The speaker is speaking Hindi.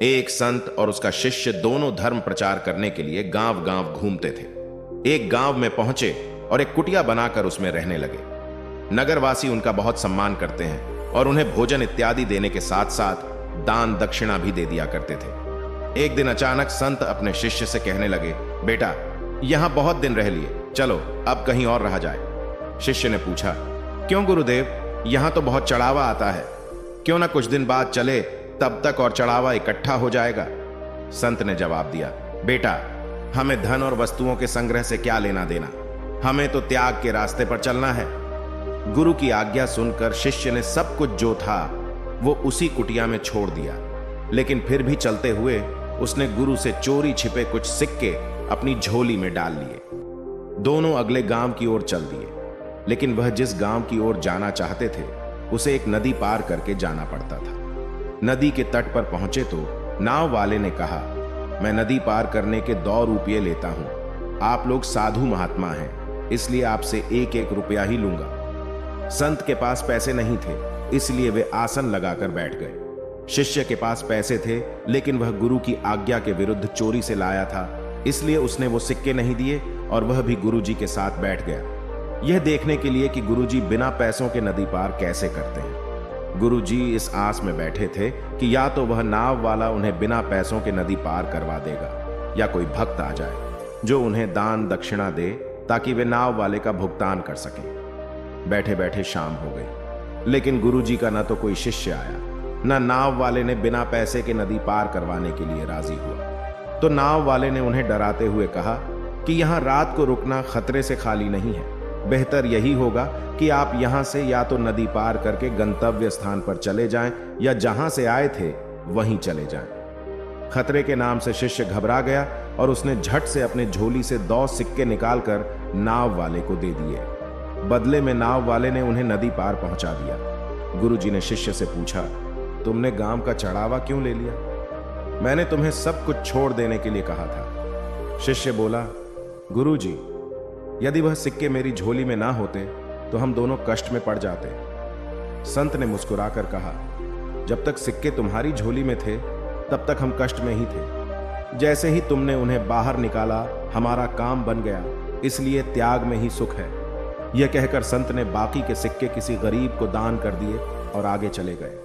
एक संत और उसका शिष्य दोनों धर्म प्रचार करने के लिए गांव गांव घूमते थे। एक गांव में पहुंचे और एक कुटिया बनाकर उसमें रहने लगे। नगरवासी उनका बहुत सम्मान करते हैं और उन्हें भोजन इत्यादि देने के साथ साथ दान दक्षिणा भी दे दिया करते थे। एक दिन अचानक संत अपने शिष्य से कहने लगे, बेटा यहां बहुत दिन रह लिए, चलो अब कहीं और रहा जाए। शिष्य ने पूछा, क्यों गुरुदेव, यहां तो बहुत चढ़ावा आता है, क्यों ना कुछ दिन बाद चले, तब तक और चढ़ावा इकट्ठा हो जाएगा। संत ने जवाब दिया, बेटा हमें धन और वस्तुओं के संग्रह से क्या लेना देना, हमें तो त्याग के रास्ते पर चलना है। गुरु की आज्ञा सुनकर शिष्य ने सब कुछ जो था वो उसी कुटिया में छोड़ दिया, लेकिन फिर भी चलते हुए उसने गुरु से चोरी छिपे कुछ सिक्के अपनी झोली में डाल लिए। दोनों अगले गांव की ओर चल दिए, लेकिन वह जिस गांव की ओर जाना चाहते थे उसे एक नदी पार करके जाना पड़ता था। नदी के तट पर पहुंचे तो नाव वाले ने कहा, मैं नदी पार करने के 2 रुपये लेता हूं, आप लोग साधु महात्मा हैं, इसलिए आपसे 1-1 रुपया ही लूंगा। संत के पास पैसे नहीं थे, इसलिए वे आसन लगाकर बैठ गए। शिष्य के पास पैसे थे, लेकिन वह गुरु की आज्ञा के विरुद्ध चोरी से लाया था, इसलिए उसने वो सिक्के नहीं दिए और वह भी गुरु जी के साथ बैठ गया, यह देखने के लिए कि गुरु जी बिना पैसों के नदी पार कैसे करते हैं। गुरु जी इस आस में बैठे थे कि या तो वह नाव वाला उन्हें बिना पैसों के नदी पार करवा देगा या कोई भक्त आ जाए जो उन्हें दान दक्षिणा दे ताकि वे नाव वाले का भुगतान कर सकें। बैठे बैठे शाम हो गई, लेकिन गुरु जी का न तो कोई शिष्य आया, न नाव वाले ने बिना पैसे के नदी पार करवाने के लिए राजी हुआ। तो नाव वाले ने उन्हें डराते हुए कहा कि यहां रात को रुकना खतरे से खाली नहीं है, बेहतर यही होगा कि आप यहां से या तो नदी पार करके गंतव्य स्थान पर चले जाएं या जहां से आए थे वहीं चले जाएं। खतरे के नाम से शिष्य घबरा गया और उसने झट से अपने झोली से 2 सिक्के निकालकर नाव वाले को दे दिए। बदले में नाव वाले ने उन्हें नदी पार पहुंचा दिया। गुरुजी ने शिष्य से पूछा, तुमने गांव का चढ़ावा क्यों ले लिया? मैंने तुम्हें सब कुछ छोड़ देने के लिए कहा था। शिष्य बोला, गुरुजी, यदि वह सिक्के मेरी झोली में ना होते तो हम दोनों कष्ट में पड़ जाते। संत ने मुस्कुराकर कहा, जब तक सिक्के तुम्हारी झोली में थे तब तक हम कष्ट में ही थे। जैसे ही तुमने उन्हें बाहर निकाला हमारा काम बन गया, इसलिए त्याग में ही सुख है। यह कहकर संत ने बाकी के सिक्के किसी गरीब को दान कर दिए और आगे चले गए।